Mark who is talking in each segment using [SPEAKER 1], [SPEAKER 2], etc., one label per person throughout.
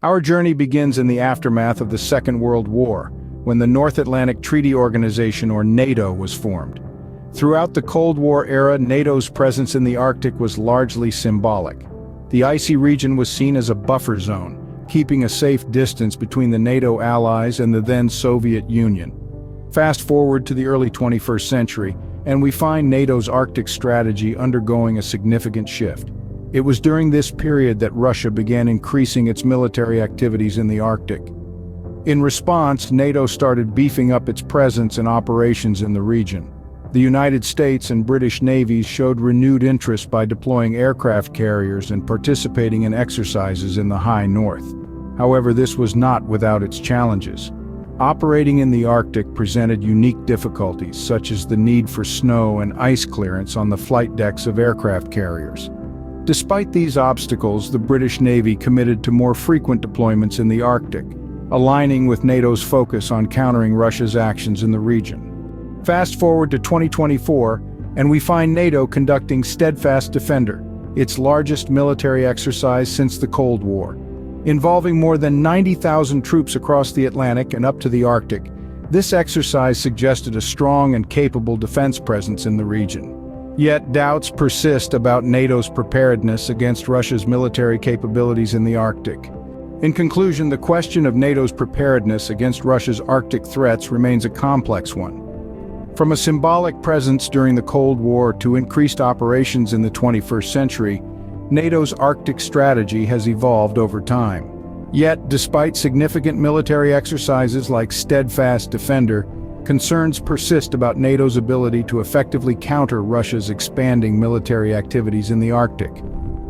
[SPEAKER 1] Our journey begins in the aftermath of the Second World War, when the North Atlantic Treaty Organization, or NATO, was formed. Throughout the Cold War era, NATO's presence in the Arctic was largely symbolic. The icy region was seen as a buffer zone, keeping a safe distance between the NATO allies and the then Soviet Union. Fast forward to the early 21st century, and we find NATO's Arctic strategy undergoing a significant shift. It was during this period that Russia began increasing its military activities in the Arctic. In response, NATO started beefing up its presence and operations in the region. The United States and British navies showed renewed interest by deploying aircraft carriers and participating in exercises in the high north. However, this was not without its challenges. Operating in the Arctic presented unique difficulties, such as the need for snow and ice clearance on the flight decks of aircraft carriers. Despite these obstacles, the British Navy committed to more frequent deployments in the Arctic, aligning with NATO's focus on countering Russia's actions in the region. Fast forward to 2024, and we find NATO conducting Steadfast Defender, its largest military exercise since the Cold War. Involving more than 90,000 troops across the Atlantic and up to the Arctic, this exercise suggested a strong and capable defense presence in the region. Yet doubts persist about NATO's preparedness against Russia's military capabilities in the Arctic. In conclusion, the question of NATO's preparedness against Russia's Arctic threats remains a complex one. From a symbolic presence during the Cold War to increased operations in the 21st century, NATO's Arctic strategy has evolved over time. Yet, despite significant military exercises like Steadfast Defender, concerns persist about NATO's ability to effectively counter Russia's expanding military activities in the Arctic.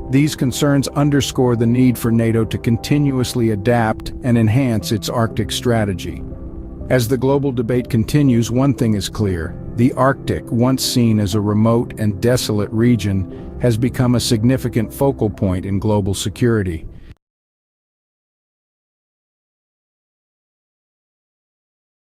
[SPEAKER 1] These concerns underscore the need for NATO to continuously adapt and enhance its Arctic strategy. As the global debate continues, one thing is clear: the Arctic, once seen as a remote and desolate region, has become a significant focal point in global security.